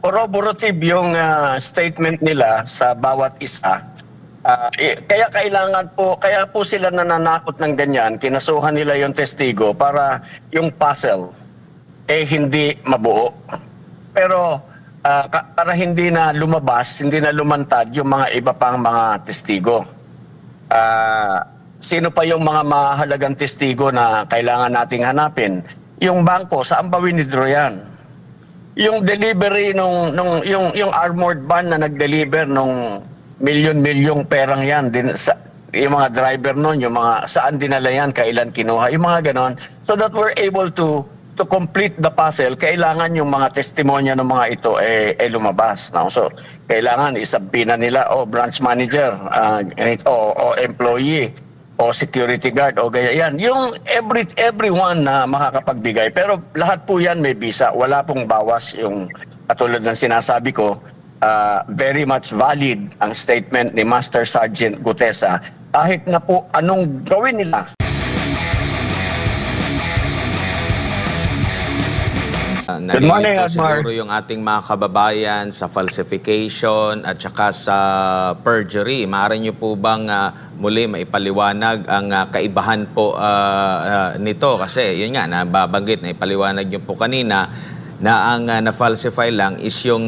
corroborative yung statement nila sa bawat isa. Kaya kailangan po, kaya po sila nananakot ng ganyan, kinasuhan nila yung testigo para yung puzzle hindi mabuo. Pero para hindi na lumabas, hindi na lumantad yung mga iba pang mga testigo. Sino pa yung mga mahalagang testigo na kailangan nating hanapin? Yung bangko, saan ba winidraw yan? Yung delivery yung armored van na nag-deliver nung milyon-milyong perang yan din sa yung mga driver noon, yung mga saan dinala yan, kailan kinuha, yung mga ganon, so that we're able to complete the puzzle. Kailangan yung mga testimonya ng mga ito lumabas, no? So kailangan isabina nila branch manager o employee o security guard o ganyan. Yung everyone na makakapagbigay. Pero lahat po yan may visa. Wala pong bawas yung katulad ng sinasabi ko. Very much valid ang statement ni Master Sergeant Gutesa. Kahit na po anong gawin nila. Good morning, siguro yung ating mga kababayan sa falsification at saka sa perjury. Maaari niyo po bang muli maipaliwanag ang kaibahan po nito? Kasi yun nga, nababanggit na ipaliwanag niyo po kanina na ang na-falsify lang is yung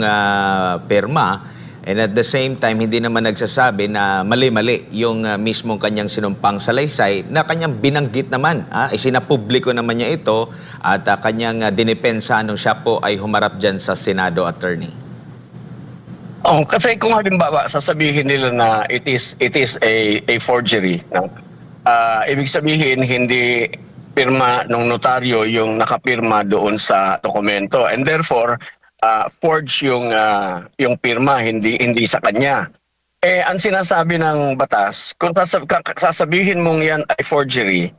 pirma. And at the same time, hindi naman nagsasabi na mali-mali yung mismong kanyang sinumpang salaysay na kanyang binanggit naman. Isinapubliko naman niya ito at kanyang dinipensa nung siya po ay humarap dyan sa Senado, attorney. Kasi kung halimbawa sasabihin nila na it is a forgery. No? Ibig sabihin hindi pirma ng notaryo yung nakapirma doon sa dokumento. And therefore, forge yung pirma, hindi sa kanya. Ang sinasabi ng batas, kung sasabihin mong yan ay forgery,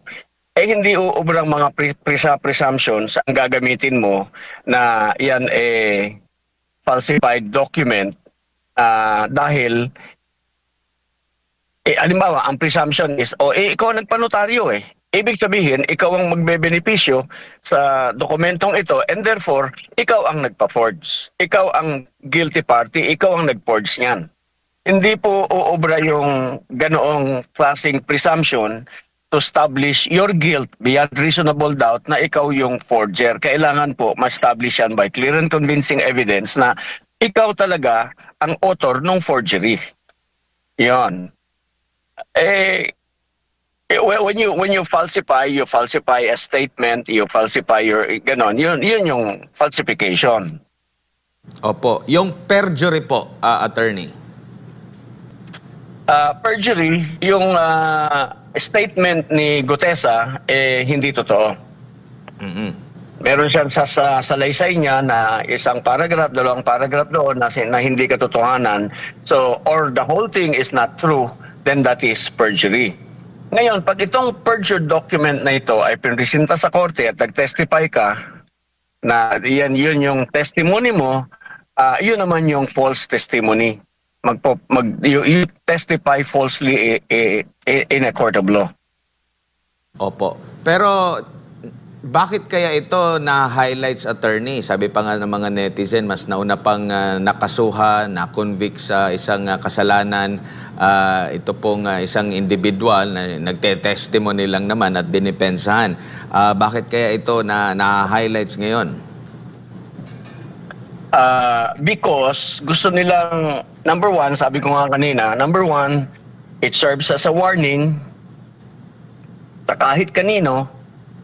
hindi uubrang mga presumptions ang gagamitin mo na yan falsified document dahil halimbawa, ang presumption is, ikaw nagpanotaryo Ibig sabihin, ikaw ang magbebenepisyo sa dokumentong ito and therefore, ikaw ang nagpa-forge. Ikaw ang guilty party, ikaw ang nag-forge niyan. Hindi po uubra yung ganoong klaseng presumption to establish your guilt beyond reasonable doubt na ikaw yung forger. Kailangan po ma-establish yan by clear and convincing evidence na ikaw talaga ang author ng forgery. Yon. When you falsify a statement, you falsify your ganon, yun yung falsification. Opo, yung perjury po, attorney. Perjury, yung statement ni Gutesa hindi totoo. Meron siyang sa salaysay niya na isang paragraph, dalawang paragraph doon na hindi katotohanan. So, or the whole thing is not true, then that is perjury. Ngayon, pag itong perjured document na ito ay pinresinta sa korte at nag-testify ka na yun yung testimony mo, yun naman yung false testimony. You testify falsely in a court of law. Opo. Pero bakit kaya ito na-highlights, attorney? Sabi pa nga ng mga netizen, mas nauna pang nakasuhan, na-convict sa isang kasalanan. Ito pong isang individual na nagte-testimony lang naman at dinipensahan. Bakit kaya ito na-highlights ngayon? Because gusto nilang, number one, sabi ko nga kanina, number one, it serves as a warning sa kahit kanino.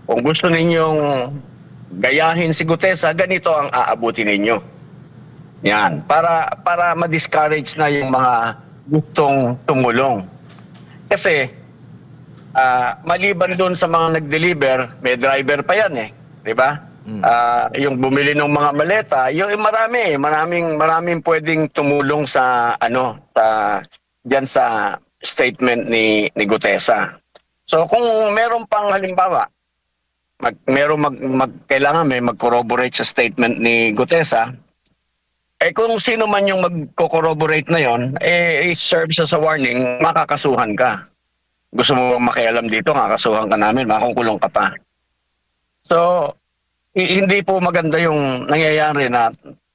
Kung gusto ninyong gayahin si Gutesa, ganito ang aabutin ninyo. Yan. Para ma-discourage na yung mga gustong tumulong. Kasi, maliban doon sa mga nag-deliver, may driver pa yan Di ba? Yung bumili ng mga maleta, yung maraming pwedeng tumulong sa diyan sa statement ni Gutesa. So kung meron pang halimbawa, kailangan may mag-corroborate sa statement ni Gutesa, kung sino man yung mag-corroborate na yon, it serves as a warning, makakasuhan ka. Gusto mo makialam dito, kakasuhan ka namin, makukulong ka pa. So, hindi po maganda yung nangyayari na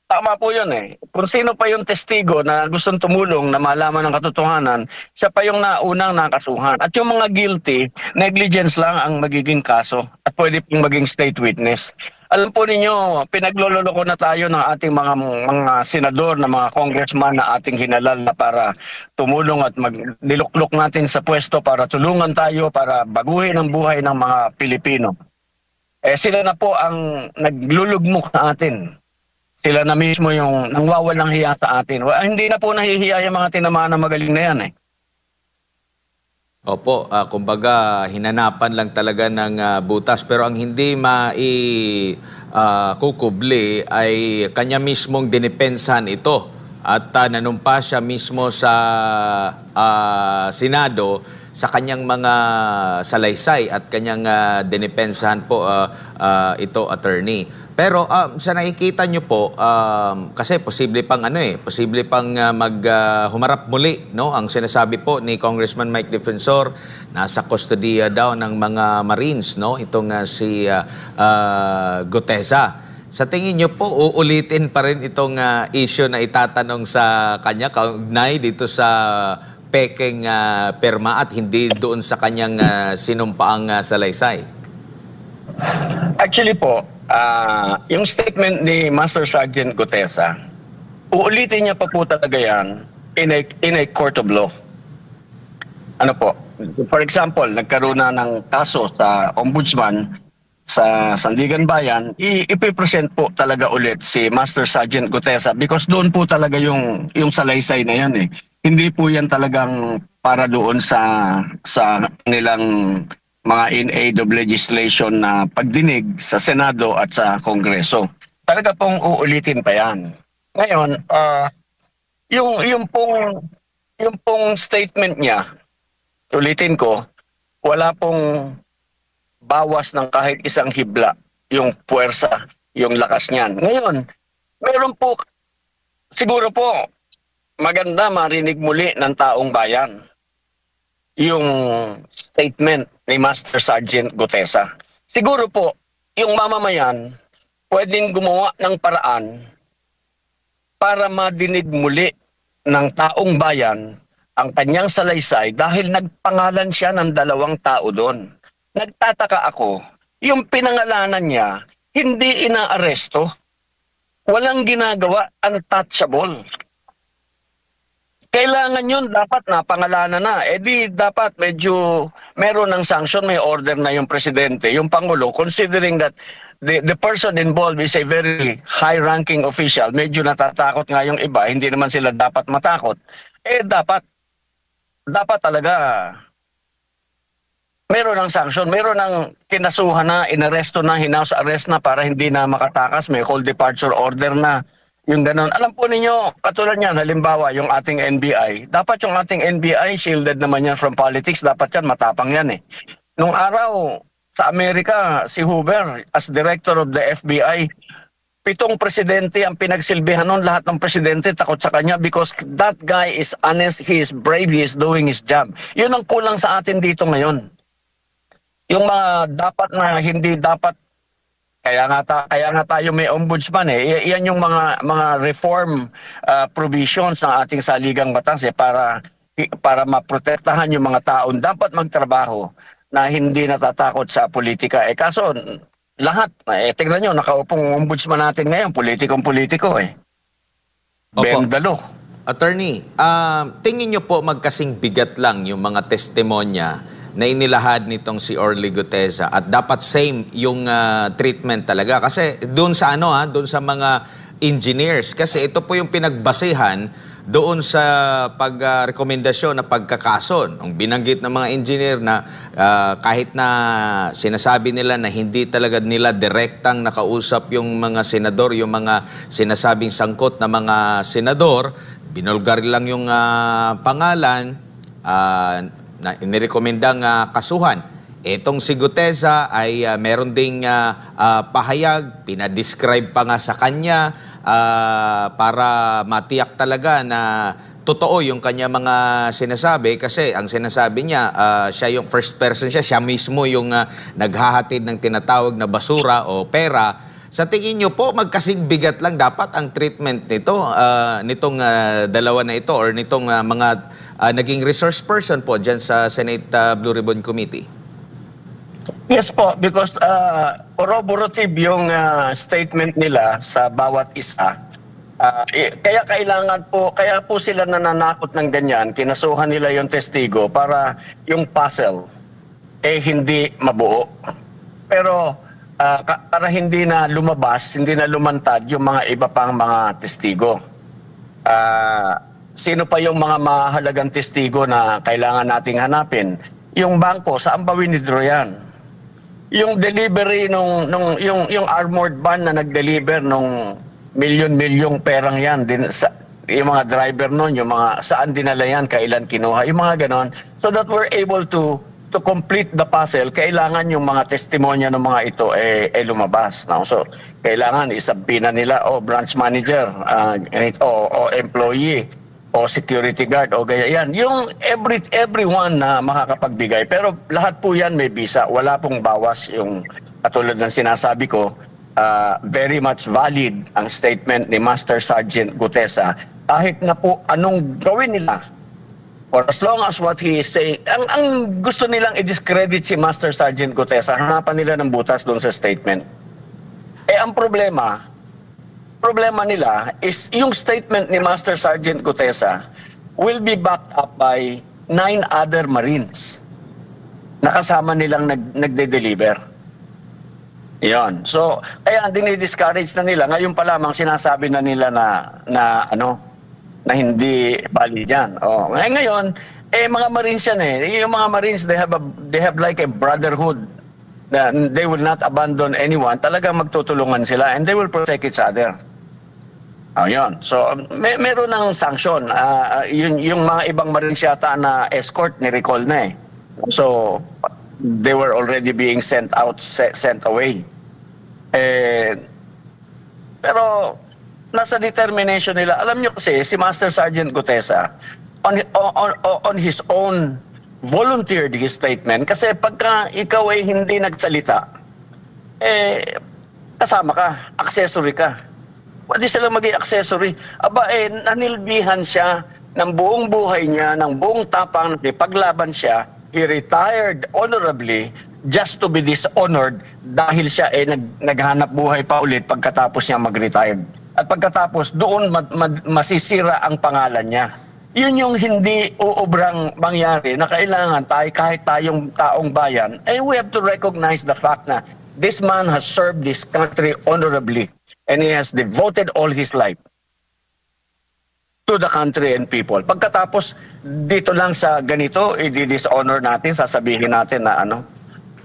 Tama po yun eh. Kung sino pa yung testigo na gustong tumulong na malaman ng katotohanan, siya pa yung naunang nakasuhan. At yung mga guilty, negligence lang ang magiging kaso at pwede pong maging state witness. Alam po ninyo, pinaglololoko na tayo ng ating mga senador, na mga congressman na ating hinalal na para tumulong at magdiluklok natin sa pwesto para tulungan tayo para baguhin ang buhay ng mga Pilipino. Sila na po ang naglulugmok sa atin. Sila na mismo yung nangwawalang hiya sa atin. Hindi na po nahihiya yung mga tinamaan na magaling na yan eh. Opo, kumbaga hinanapan lang talaga ng butas. Pero ang hindi kukubli ay kanya mismong dinipensahan ito. At nanumpa siya mismo sa Senado sa kanyang mga salaysay at kanyang dinipensahan po ito, attorney. Pero sa nakikita nyo po, kasi posible pang posible pang humarap muli, no? Ang sinasabi po ni Congressman Mike Defensor, nasa kustodiya daw ng mga Marines, no? Itong si Gutesa. Sa tingin nyo po, uulitin pa rin itong issue na itatanong sa kanya, kaugnay dito sa pekeng perma at hindi doon sa kanyang sinumpaang salaysay? Actually po, yung statement ni Master Sergeant Gutesa, uulitin niya pa po talaga yan in a court of law. Ano po? For example, nagkaroon na ng kaso sa ombudsman sa Sandigan Bayan, ipipresent po talaga ulit si Master Sergeant Gutesa because doon po talaga yung salaysay na yan eh. Hindi po yan talagang para doon sa nilang mga in-aid of legislation na pagdinig sa Senado at sa Kongreso. Talaga pong uulitin pa yan. Ngayon, yung pong statement niya, ulitin ko, wala pong bawas ng kahit isang hibla yung puwersa, yung lakas niyan. Ngayon, meron po, siguro po, maganda marinig muli ng taong bayan yung statement ni Master Sergeant Gutesa. Siguro po, yung mamamayan pwedeng gumawa ng paraan para madinig muli ng taong bayan ang kanyang salaysay dahil nagpangalan siya ng 2 tao doon. Nagtataka ako, yung pinangalanan niya, hindi inaaresto, walang ginagawa, untouchable. Kailangan yun, dapat napangalanan na. Di dapat medyo meron ng sanction, may order na yung presidente, yung Pangulo, considering that the person involved is a very high-ranking official, medyo natatakot nga yung iba, hindi naman sila dapat matakot. Dapat talaga meron ng sanction, meron ng kinasuhan na, inaresto na, hinaus arrest na para hindi na makatakas, may whole departure order na. Yung ganon. Alam po ninyo, katulad niyan, halimbawa, yung ating NBI, dapat yung ating NBI, shielded naman yan from politics, dapat yan, matapang yan eh. Nung araw, sa Amerika, si Hoover, as director of the FBI, 7 presidente ang pinagsilbihan nun, lahat ng presidente takot sa kanya because that guy is honest, he is brave, he is doing his job. Yun ang kulang sa atin dito ngayon. Yung mga dapat na hindi dapat, kaya nga tayo may ombudsman eh. Yan yung mga reform provisions ng ating saligang batas eh, para maprotektahan yung mga taon dapat magtrabaho na hindi natatakot sa politika. Kaso lahat, tingnan nyo, nakaupong ombudsman natin ngayon, politikong-politiko eh. Bendalo. Attorney, tingin nyo po magkasing bigat lang yung mga testimonya na inilahad nitong si Orly Gutesa at dapat same yung treatment talaga kasi doon sa doon sa mga engineers kasi ito po yung pinagbasehan doon sa pagrekomendasyon na pagkakaso. Ang binanggit ng mga engineer na kahit na sinasabi nila na hindi talaga nila direktang nakausap yung mga senador, yung mga sinasabing sangkot na mga senador, binulgar lang yung pangalan, na inirekomendang kasuhan. Itong si Gutesa ay meron ding pahayag, pinadescribe pa nga sa kanya para matiyak talaga na totoo yung kanya mga sinasabi kasi ang sinasabi niya, siya yung first person siya mismo yung naghahatid ng tinatawag na basura o pera Sa tingin nyo po, magkasing bigat lang dapat ang treatment nito, nitong dalawa na ito or nitong mga naging resource person po dyan sa Senate Blue Ribbon Committee? Yes po, because corroborative yung statement nila sa bawat isa. Kaya kaya po sila nananakot ng ganyan, kinasuhan nila yung testigo para yung puzzle hindi mabuo. Pero para hindi na lumabas, hindi na lumantad yung mga iba pang mga testigo. Sino pa yung mga mahalagang testigo na kailangan nating hanapin? Yung bangko, saan ba winidro yan? Yung delivery yung armored van na nag-deliver nung milyon-milyong perang yan din sa yung mga driver noon, yung mga saan dinala yan, kailan kinuha, yung mga ganon. So that we're able to complete the puzzle, kailangan yung mga testimonya ng mga ito lumabas. No? So kailangan isabina nila branch manager o employee o security guard o gaya yan. Yung everyone na makakapagbigay. Pero lahat po yan may visa. Wala pong bawas. Yung katulad ng sinasabi ko, very much valid ang statement ni Master Sergeant Gutesa. Kahit na po anong gawin nila, for as long as what he is saying, ang gusto nilang i-discredit si Master Sergeant Gutesa, hanapan nila ng butas doon sa statement. Ang problema nila is yung statement ni Master Sergeant Gutesa will be backed up by 9 other Marines na kasama nilang nagde-deliver. Yon. So, kaya dinidiscourage na nila. Ngayon pa lamang sinasabi na nila na hindi valid yan. Ngayon, mga Marines yan Yung mga Marines, they have like a brotherhood. They will not abandon anyone. Talagang magtutulungan sila and they will protect each other. Yun. So, meron ng sanction. Yung mga ibang Marines yata na escort, ni-recall na So, they were already being sent away. Pero, nasa determination nila. Alam nyo kasi, si Master Sergeant Gutesa, on his own, volunteered his statement kasi pagka ikaw ay hindi nagsalita, kasama ka, accessory ka. Pwede sila maging accessory. Nanilbihan siya ng buong buhay niya, ng buong tapang, paglaban siya, he retired honorably just to be dishonored dahil siya naghanap buhay pa ulit pagkatapos niya mag-retired. At pagkatapos, doon masisira ang pangalan niya. Yun yung hindi uubrang mangyari na kailangan kahit tayong taong bayan, we have to recognize the fact na this man has served this country honorably and he has devoted all his life to the country and people. Pagkatapos, dito lang sa ganito, i-dishonor natin, sasabihin natin na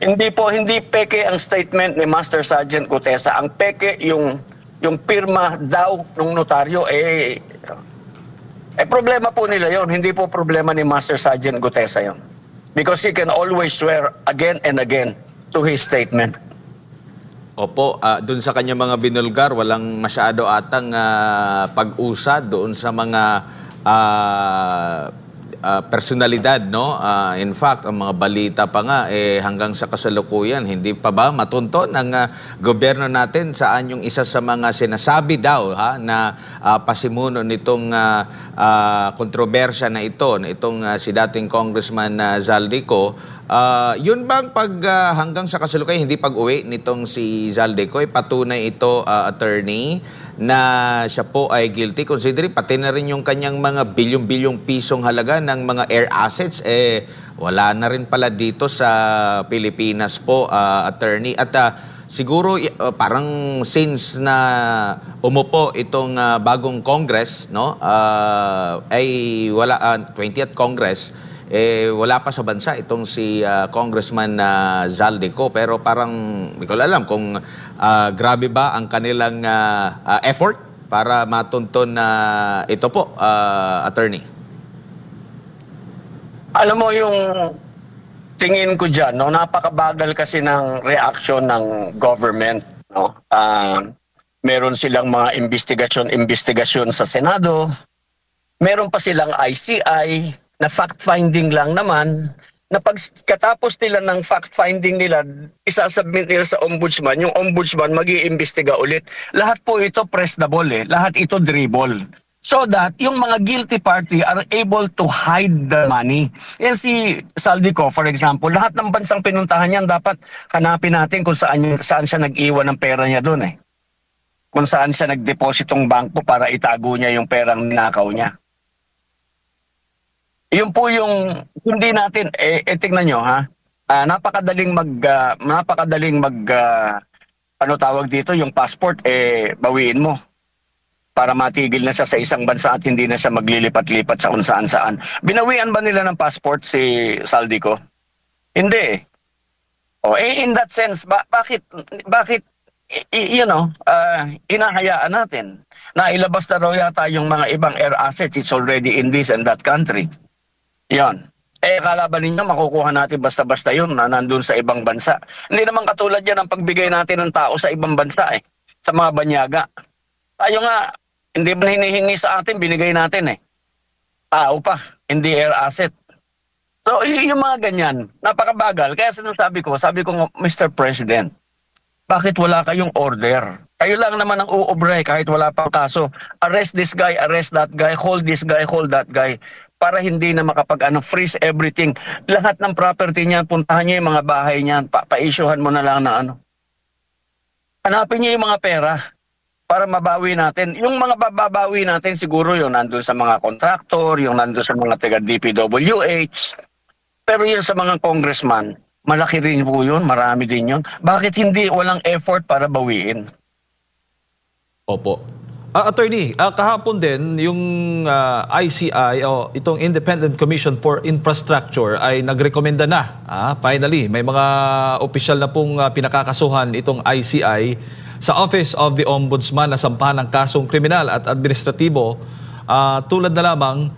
hindi peke ang statement ni Master Sergeant Gutesa. Ang peke yung pirma daw ng notaryo, problema po nila yon, hindi po problema ni Master Sergeant Gutesa yon. Because he can always swear again and again to his statement. Opo, doon sa kanya mga binulgar, walang masyado atang pag-usad doon sa mga personalidad, no? In fact, ang mga balita pa nga, hanggang sa kasalukuyan, hindi pa ba matunto ng gobyerno natin saan yung isa sa mga sinasabi daw na pasimuno nitong kontrobersya na itong si dating Congressman Zaldico. Yun bang hanggang sa kasalukuyan, hindi pag-uwi nitong si Zaldico, patunay ito, attorney, na siya po ay guilty, considering pati na rin yung kanyang mga bilyong-bilyong pisong halaga ng mga air assets, wala na rin pala dito sa Pilipinas po, attorney. At siguro parang since na umupo itong bagong Congress, no, ay wala, 20th Congress, wala pa sa bansa itong si Congressman Zaldico, pero parang hindi ko alam kung grabe ba ang kanilang effort para matunton na ito po, attorney. Alam mo yung tingin ko dyan, no, napakabagal kasi ng reaction ng government. No? Meron silang mga investigasyon sa Senado, meron pa silang ICI, na fact-finding lang naman, na pagkatapos nila ng fact-finding nila, isasubmit nila sa ombudsman, yung ombudsman mag-iimbestiga ulit. Lahat po ito pressable lahat ito dribble. So that yung mga guilty party are able to hide the money. Yan si Saldico, for example, lahat ng bansang pinuntahan niyan, dapat hanapin natin kung saan siya nag-iwan ng pera niya doon Kung saan siya nagdepositong bangko para itago niya yung perang ninakaw niya. Yun po yung hindi natin tingnan nyo napakadaling ano tawag dito, yung passport bawiin mo para matigil na siya sa isang bansa at hindi na siya maglilipat-lipat sa kung saan-saan. Binawian ba nila ng passport si Saldico? Hindi in that sense, bakit hinahayaan natin na ilabas na raw yata yung mga ibang air assets, it's already in this and that country. Yan. Akala ba ninyo makukuha natin basta-basta yun na nandun sa ibang bansa? Hindi naman katulad yan ang pagbigay natin ng tao sa ibang bansa sa mga banyaga. Tayo nga, hindi ba hinihingi sa atin, binigay natin Tao pa, hindi air asset. So yung mga ganyan, napakabagal. Kaya sabi ko, Mr. President, bakit wala kayong order? Kayo lang naman ang uubray kahit wala pang kaso. Arrest this guy, arrest that guy, hold this guy, hold that guy. Para hindi na freeze everything. Lahat ng property niyan, puntahan niya yung mga bahay niyan, pa-issuehan mo na lang na Hanapin niya yung mga pera para mabawi natin. Yung mga babawi natin siguro yung nandun sa mga kontraktor, yung nandun sa mga taga DPWH. Pero yun sa mga congressman, malaki rin po yun, marami din yun. Bakit hindi walang effort para bawiin? Opo. Attorney, kahapon din yung ICI o itong Independent Commission for Infrastructure ay nagrekomenda na. Finally, may mga opisyal na pong pinakakasuhan itong ICI sa Office of the Ombudsman na sampahan ng kasong kriminal at administratibo. Tulad na lamang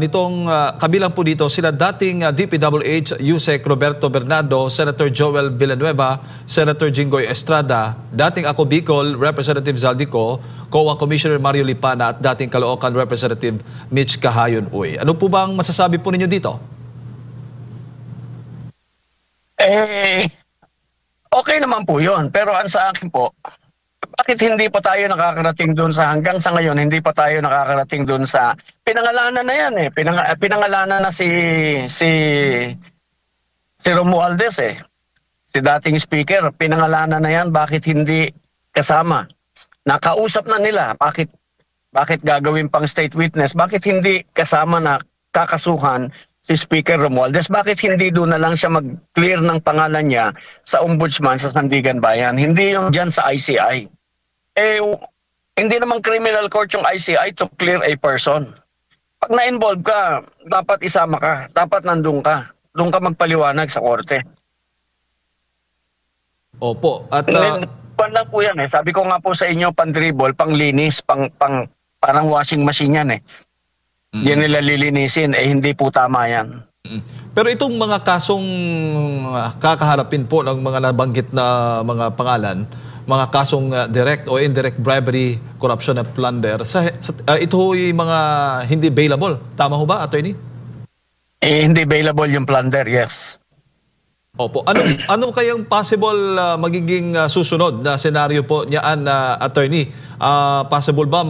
nitong kabilang po dito sila dating DPWH Yusek Roberto Bernardo, Senator Joel Villanueva, Senator Jinggoy Estrada, dating Ako Bicol Representative Zaldico, COA Commissioner Mario Lipana at dating Caloocan Representative Mitch Kahayon Uy. Ano po bang masasabi po ninyo dito? Okay naman po yun. Pero ang sa akin po, bakit hindi pa tayo nakakarating doon hanggang sa ngayon, hindi pa tayo nakakarating doon sa pinangalanan na yan pinangalanan na si Romualdez si dating speaker, pinangalanan na yan, bakit hindi kasama? Nakausap na nila, bakit gagawin pang state witness? Bakit hindi kasama na kakasuhan si Speaker Romualdez? Bakit hindi doon na lang siya mag-clear ng pangalan niya sa ombudsman sa Sandigan Bayan? Hindi yung dyan sa ICI. Hindi naman criminal court yung ICI to clear a person. Pag na-involve ka, dapat isama ka. Dapat nandun ka. Doon ka magpaliwanag sa korte. Opo. At Pan lang po yan Sabi ko nga po sa inyo, pang-dribble, pang-linis, parang washing machine yan Yan nila lilinisin, hindi po tama yan. Pero itong mga kasong kakaharapin po ng mga nabanggit na mga pangalan, mga kasong direct o indirect bribery, corruption at plunder, ito ho'y mga hindi bailable. Tama ho ba, attorney? Hindi bailable yung plunder, yes. Opo. Ano kayang possible magiging susunod na senaryo po niyaan, attorney? Possible ba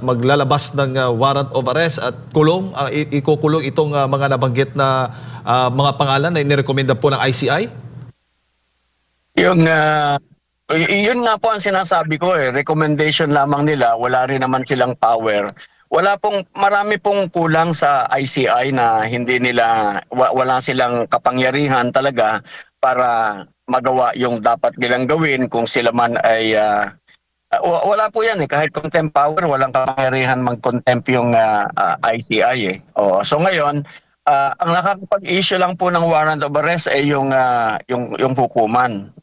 maglalabas ng warrant of arrest at ikukulong itong mga nabanggit na mga pangalan na inirekomenda po ng ICI? Yun nga po ang sinasabi ko recommendation lamang nila, wala rin naman silang power. Marami pong kulang sa ICI na wala silang kapangyarihan talaga para magawa yung dapat nilang gawin kung sila man ay wala po yan kahit contempt power, walang kapangyarihan mag-contempt yung ICI so ngayon ang nakakapag-issue lang po ng warrant of arrest ay yung hukuman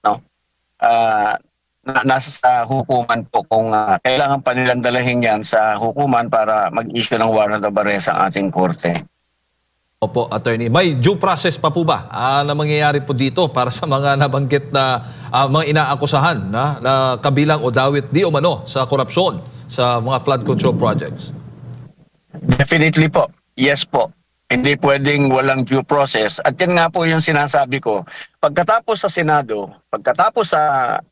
nasa sa hukuman po kung kailangan pa nilang dalahin yan sa hukuman para mag-issue ng warrant of arrest ang ating korte. Opo, attorney. May due process pa po ba na mangyayari po dito para sa mga nabanggit na mga inaakusahan na kabilang o dawit di o mano sa korupsyon sa mga flood control projects? Definitely po. Yes po. Hindi pwedeng walang due process. At yan nga po yung sinasabi ko. Pagkatapos sa Senado, pagkatapos sa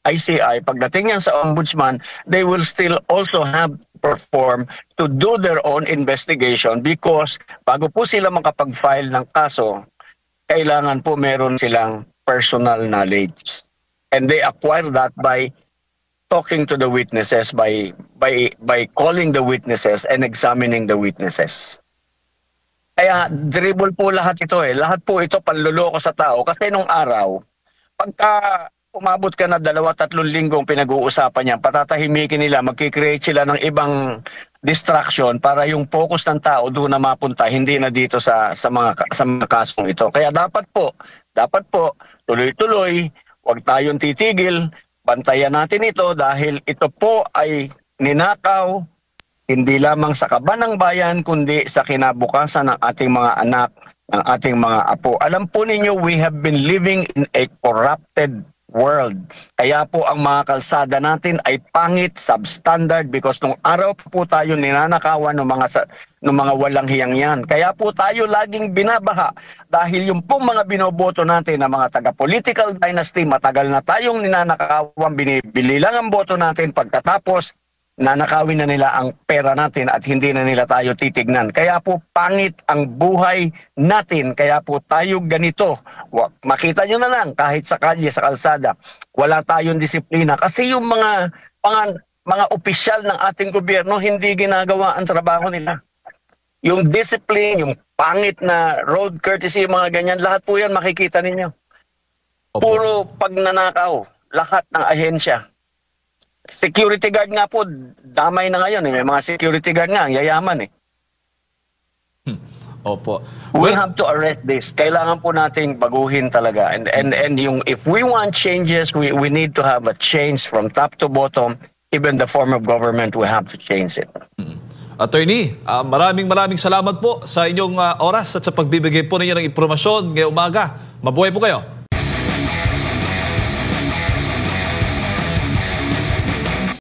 ICI, pagdating yan sa Ombudsman, they will still also have to perform to do their own investigation because bago po sila makapag-file ng kaso, kailangan po meron silang personal knowledge. And they acquire that by talking to the witnesses, by calling the witnesses and examining the witnesses. Kaya dribble po lahat ito eh. Lahat po ito panluloko sa tao. Kasi nung araw, pagka umabot ka na 2-3 linggong pinag-uusapan yan, patatahimikin nila, magkikreate sila ng ibang distraction para yung focus ng tao doon na mapunta, hindi na dito sa mga kasong ito. Kaya dapat po, tuloy-tuloy, huwag tayong titigil, bantayan natin ito dahil ito po ay ninakaw, hindi lamang sa kaban ng bayan, kundi sa kinabukasan ng ating mga anak, ng ating mga apo. Alam po ninyo, we have been living in a corrupted world. Kaya po ang mga kalsada natin ay pangit, substandard, because nung araw po tayo ninanakawan ng mga walang hiyang yan. Kaya po tayo laging binabaha dahil yung pong mga binoboto natin na mga taga-political dynasty, matagal na tayong ninanakawan, binibili lang ang boto natin pagkatapos nanakawin na nila ang pera natin at hindi na nila tayo titignan. Kaya po pangit ang buhay natin. Kaya po tayo ganito. Makita nyo na lang kahit sa kalye, sa kalsada, wala tayong disiplina. Kasi yung mga opisyal ng ating gobyerno hindi ginagawa ang trabaho nila. Yung discipline, yung pangit na road courtesy, yung mga ganyan, lahat po yan makikita ninyo. Puro pagnanakaw, lahat ng ahensya. Security guard nga po, damay na ngayon. May mga security guard nga, ang yayaman eh. Opo. We have to arrest this. Kailangan po nating baguhin talaga. And yung if we want changes, we need to have a change from top to bottom. Even the form of government, we have to change it. Attorney, maraming salamat po sa inyong oras at sa pagbibigay po ninyo ng impormasyon ngayong umaga. Mabuhay po kayo.